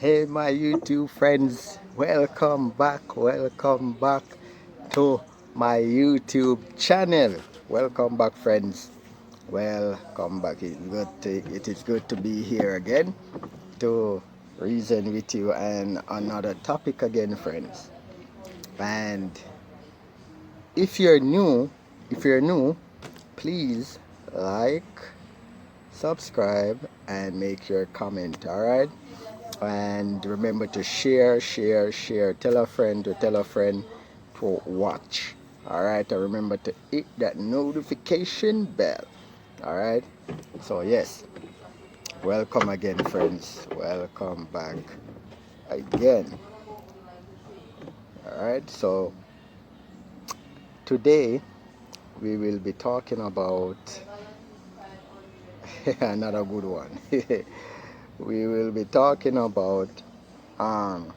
Hey, my YouTube friends, welcome back to my YouTube channel. Welcome back, friends. Welcome back. It is good to be here again to reason with you and another topic again, friends. And if you're new, if you're new, please like, subscribe, and make your comment. All right. And remember to share, tell a friend to tell a friend to watch. All right, and remember to hit that notification bell. All right, so yes, welcome again, friends, welcome back again. All right, so today we will be talking about another good one. We will be talking about um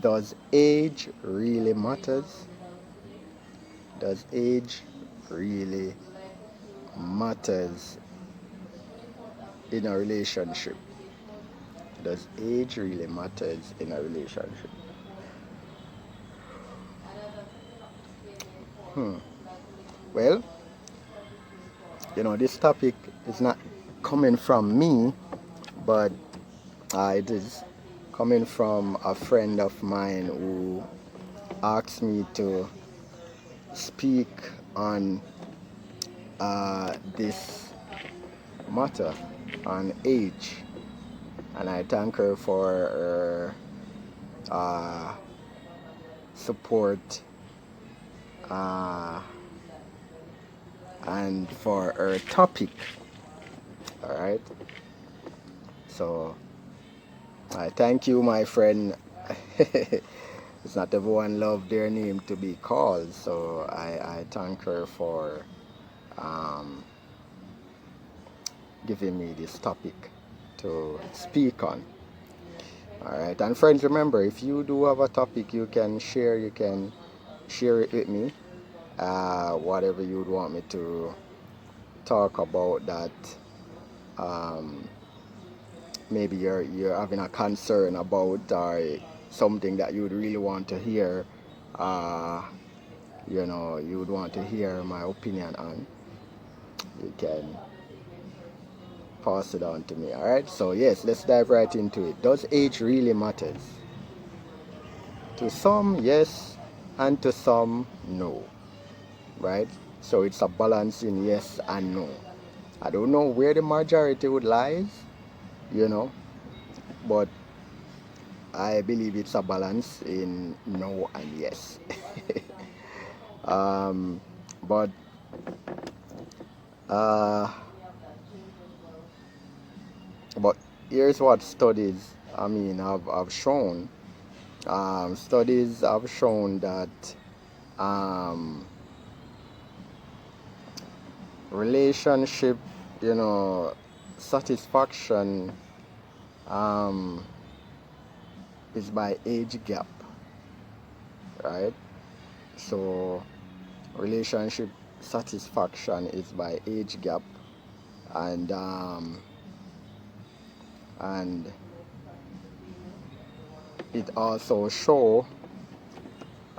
does age really matters? Does age really matters in a relationship? Does age really matters in a relationship? Hmm. Well, this topic is not coming from me, but it is coming from a friend of mine who asked me to speak on this matter on age, and I thank her for her support uh, and for her topic. All right. So I thank you, my friend. It's not everyone love their name to be called, so I thank her for um, giving me this topic to speak on. All right, and friends, remember, if you do have a topic you can share, it with me. Whatever you'd want me to talk about that. Um, Maybe you're having a concern about or something that you would really want to hear, uh, you would want to hear my opinion on, you can pass it on to me. All right, so yes, let's dive right into it. Does age really matters? To some, yes, and to some, no. Right, so it's a balance in yes and no. I don't know where the majority would lies, you know but I believe it's a balance in no and yes. um, but uh, but here's what studies, have shown. Studies have shown that um, relationship, satisfaction um, is by age gap, right? So relationship satisfaction is by age gap, and and it also show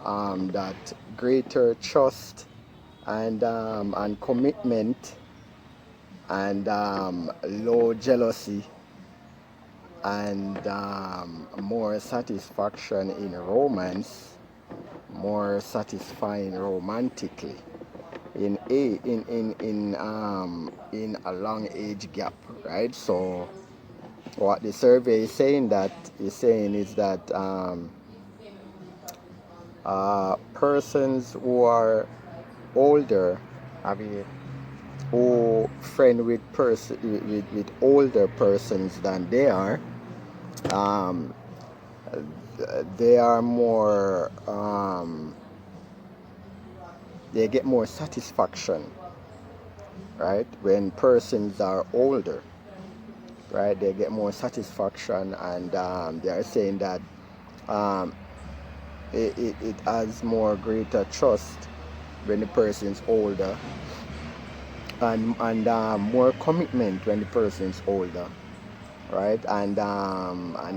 that greater trust and commitment and low jealousy and more satisfaction in romance, more satisfying romantically in a long age gap, right? So what the survey is that persons who are older, I mean, who friend with older persons than they are, um, they are more, they get more satisfaction, right? When persons are older, right, they get more satisfaction, and they are saying that um, it has more greater trust when the person's older, and more commitment when the person's older. right? And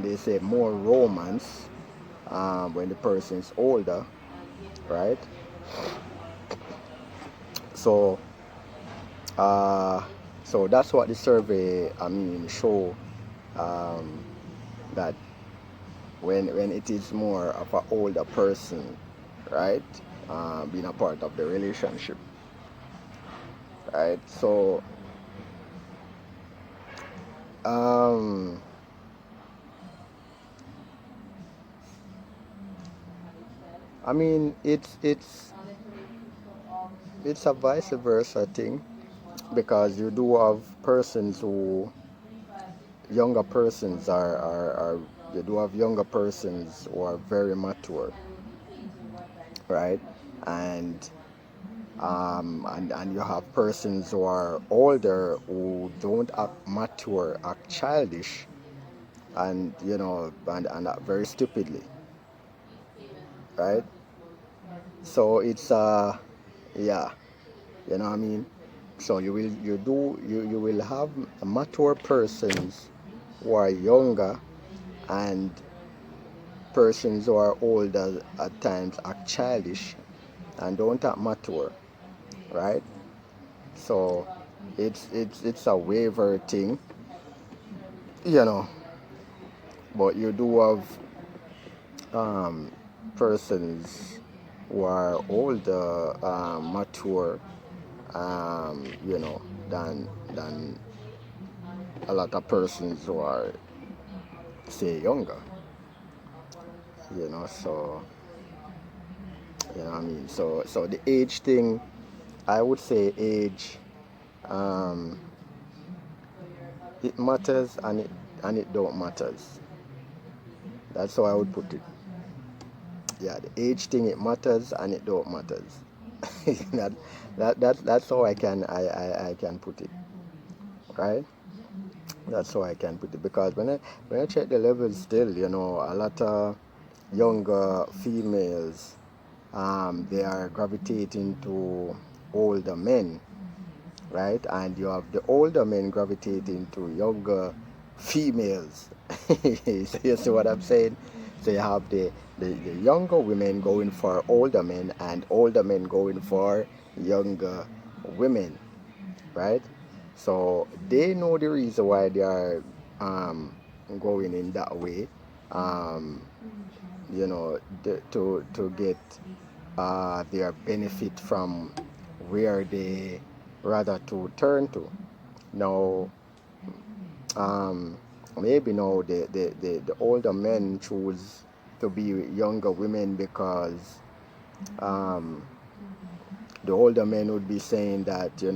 they say more romance when the person is older, right? So uh, so that's what the survey, I mean, show, um, that when it is more of an older person, right, being a part of the relationship, right? So um, I mean, it's a vice versa thing, because you do have persons who younger persons are you do have younger persons who are very mature, right? And and you have persons who are older who don't act mature, act childish, and and act very stupidly, right? So it's yeah, you know what I mean. So you will have mature persons who are younger, and persons who are older at times act childish and don't act mature, right? So it's a waiver thing, you know. But you do have um, persons who are older, mature, you know, than a lot of persons who are, say, younger, you know. So you know what I mean. So the age thing, I would say age, um, it matters, and it don't matters. That's how I would put it. Yeah, the age thing, it matters and it don't matters. that that's how I can put it, right? That's how I can put it, because when I check the levels still, a lot of younger females, they are gravitating to older men, right? And you have the older men gravitating to younger females. So you see what I'm saying? So you have the younger women going for older men, and older men going for younger women, right? So they know the reason why they are um, going in that way, um, to get their benefit from where they rather to turn to. Now, um, maybe now the older men choose to be with younger women because um, the older men would be saying that the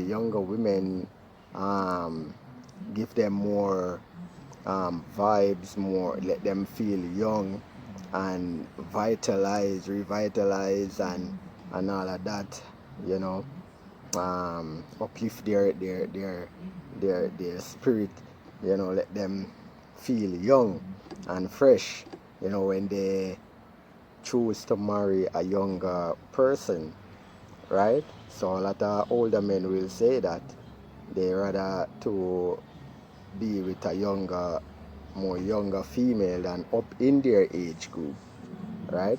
younger women um, give them more vibes, more let them feel young and revitalize, and all of that, you know, uplift their spirit, let them feel young and fresh, when they choose to marry a younger person, right? So a lot of older men will say that they rather to be with a more younger female than up in their age group, right?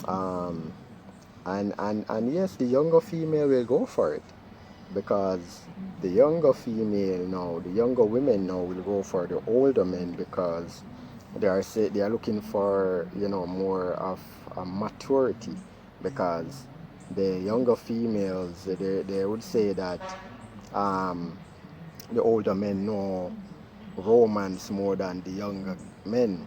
Um, and yes, the younger female will go for it, because the younger women now will go for the older men, because they are looking for more of a maturity, because the younger females, they would say that um, the older men know romance more than the younger men,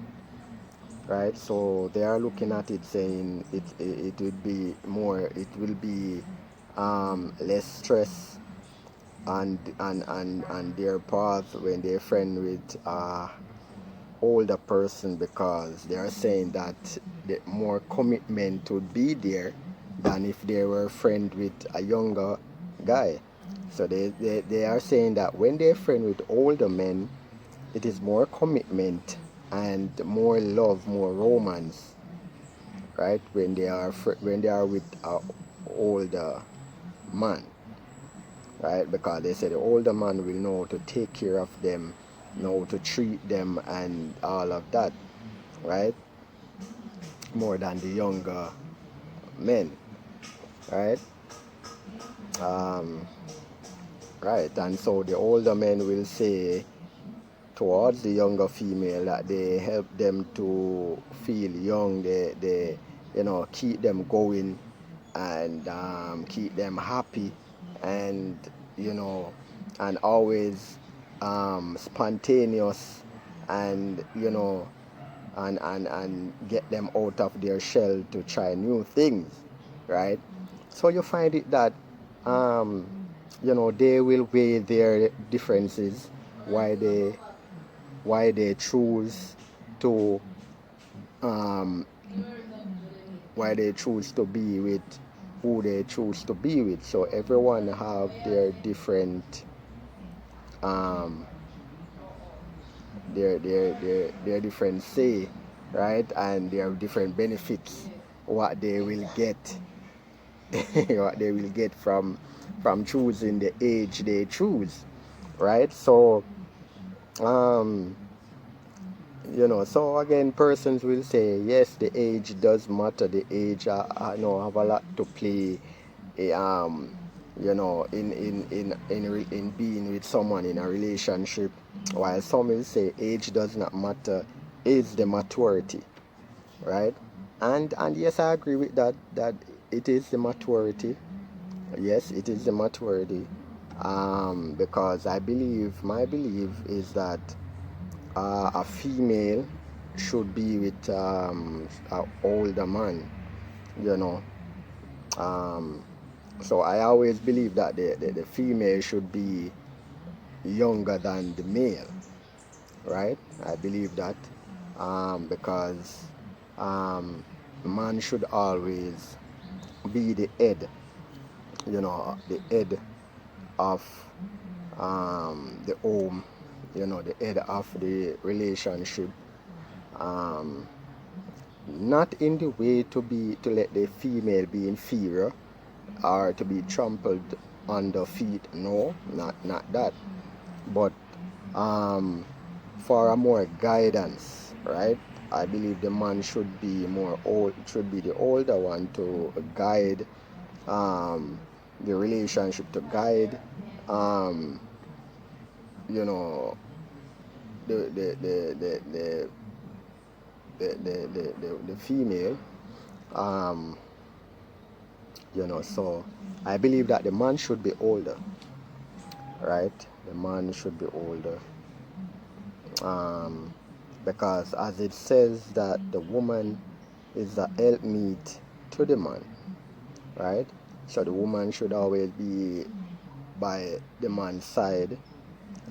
right? So they are looking at it saying it will be less stress and their path when they're friend with older person, because they are saying that the more commitment would be there than if they were friend with a younger guy. So they are saying that when they're friend with older men, it is more commitment and more love, more romance, right? When they are with a older man, right? Because they say the older man will know to take care of them, know to treat them, and all of that, right? More than the younger men, right? Um, right, and so the older men will say towards the younger female that they help them to feel young, they keep them going, and keep them happy, and you know and always spontaneous, and and get them out of their shell to try new things, right? So you find it that um, they will weigh their differences, why they choose to um, why they choose to be with who they choose to be with. So everyone have their different um, their different say, right? And their different benefits, what they will get, what they will get from choosing the age they choose, right? So um, so again, persons will say yes, the age does matter. The age, have a lot to play. In being with someone in a relationship. While some will say age does not matter, it's the maturity, right? And yes, I agree with that. That it is the maturity. Yes, it is the maturity. Because my belief is that a female should be with an older man, you know. Um, so I always believe that the female should be younger than the male, right? I believe that because um, man should always be the head, the head of the home, the head of the relationship. Um, Not in the way to let the female be inferior or to be trampled under feet. No, not that. But um, for a more guidance, right? I believe the man should be the older one to guide the relationship, to guide um, you know the female. um, so I believe that the man should be older, right? The man should be older, um, because as it says that the woman is the helpmeet to the man, right? So the woman should always be by the man's side,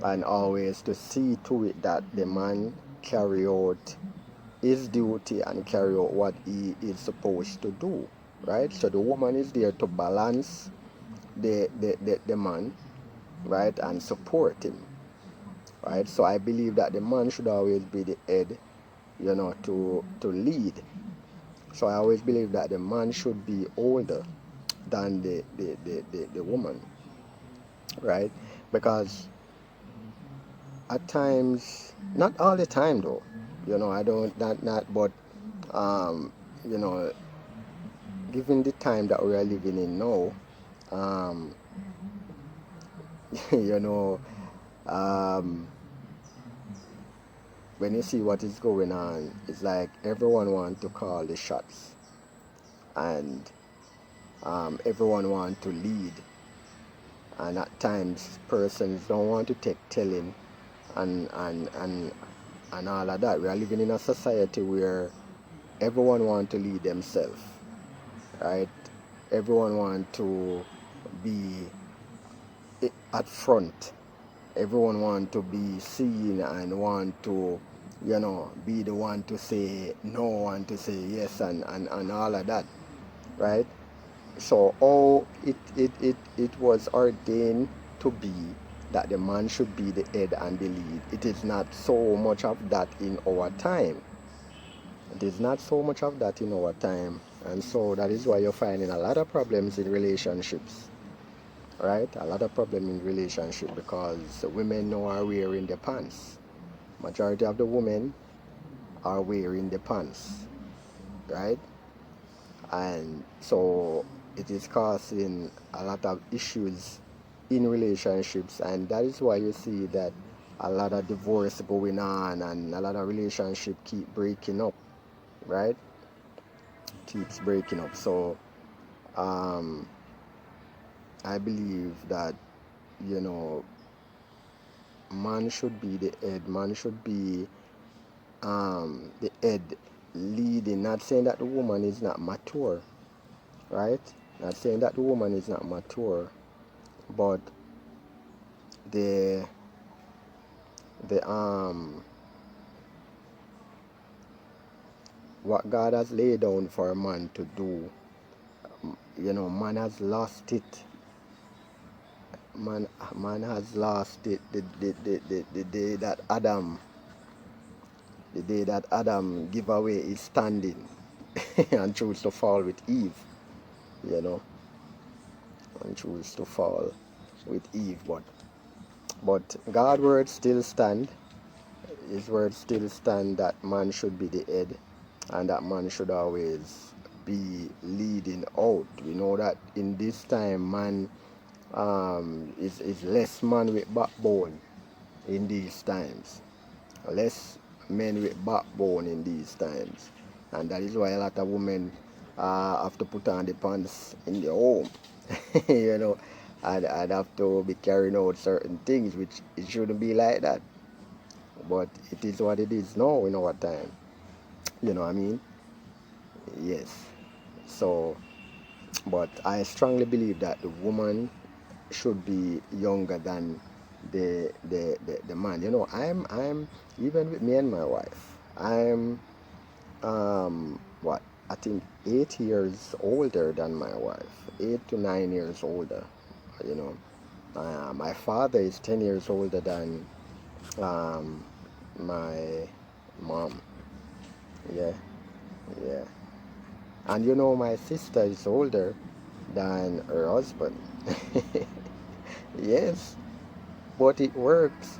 and always to see to it that the man carry out his duty and carry out what he is supposed to do, right? So the woman is there to balance the man, right, and support him, right? So I believe that the man should always be the head, to lead. So I always believe that the man should be older than the woman, right? Because at times, not all the time though, I don't, not but um, you know, given the time that we are living in now, um, you know, um, when you see what is going on, it's like everyone wants to call the shots, and everyone wants to lead, and at times persons don't want to take telling, and all of that. We are living in a society where everyone wants to lead themselves, right? Everyone wants to be at front. Everyone want to be seen and want to, be the one to say no and to say yes, and all of that, right? So it was ordained to be that the man should be the head and the lead. It is not so much of that in our time. It is not so much of that in our time. And so that is why you're finding a lot of problems in relationships, right? A lot of problem in relationship because women now are wearing the pants. Majority of the women are wearing the pants, right? And so it is causing a lot of issues in relationships, and that is why you see that a lot of divorce going on and a lot of relationship keep breaking up, right? Keeps breaking up. So um, I believe that, you know, man should be the head. Man should be the head leading. Not saying that the woman is not mature, right? Not saying that the woman is not mature, but the the what God has laid down for a man to do, you know, man has lost it. Man has lost it the day that Adam give away his standing and chose to fall with Eve, you know, and chose to fall with Eve. But God's word still stand. His word still stand that man should be the head and that man should always be leading out. We know that in this time man is less man with backbone in these times. Less men with backbone in these times. And that is why a lot of women have to put on the pants in the home. You know, and have to be carrying out certain things which it shouldn't be like that. But it is what it is now in our time. You know what I mean? Yes. So, but I strongly believe that the woman should be younger than the man. You know, I'm even with me and my wife. I'm what, I think 8 years older than my wife. 8 to 9 years older. You know, my father is 10 years older than my mom. Yeah, yeah. And you know, my sister is older than her husband. Yes, but it works.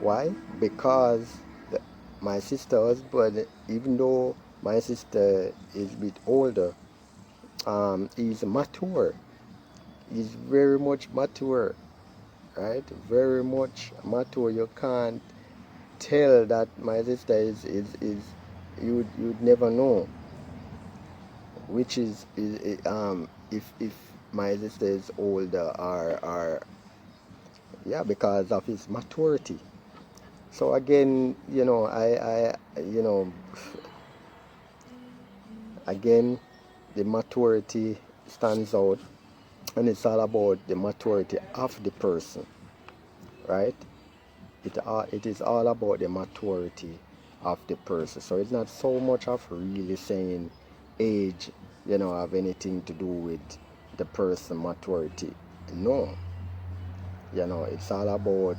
Why? Because the, my sister husband, even though my sister is a bit older, is mature. He's very much mature, right? Very much mature. You can't tell that my sister is you'd never know which is if my sister is older or yeah, because of his maturity. So again, you know, I you know, again, the maturity stands out, and it's all about the maturity of the person, right? It is all about the maturity of the person. So it's not so much of really saying age, you know, have anything to do with the person maturity. No, you know, it's all about,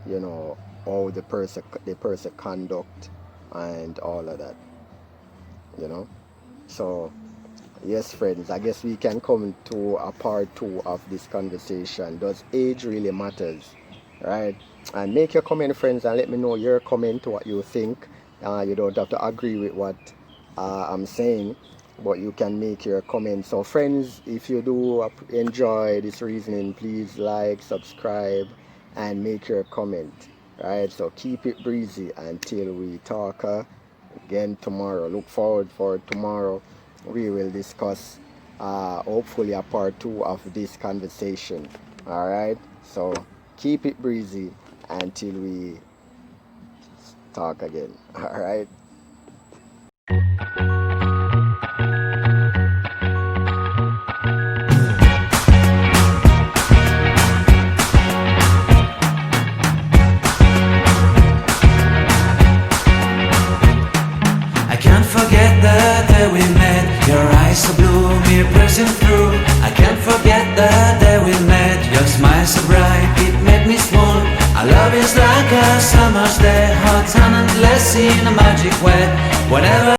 you know, how the person conduct and all of that, you know. So yes, friends, I guess we can come to a part two of this conversation. Does age really matters? Right? And make your comment, friends, and let me know your comment, what you think. You don't have to agree with what I'm saying, but you can make your comment. So friends, if you do enjoy this reasoning, please like, subscribe, and make your comment. Right? So keep it breezy until we talk again tomorrow. Look forward for tomorrow. We will discuss hopefully a part two of this conversation. All right, so keep it breezy until we talk again. All right. I can't forget the day we met. Your eyes so blue, me pressing through. I can't forget the day we met. Your smile so bright, it made me swoon. Our love is like a summer's day, hot and endless in a magic way. Whatever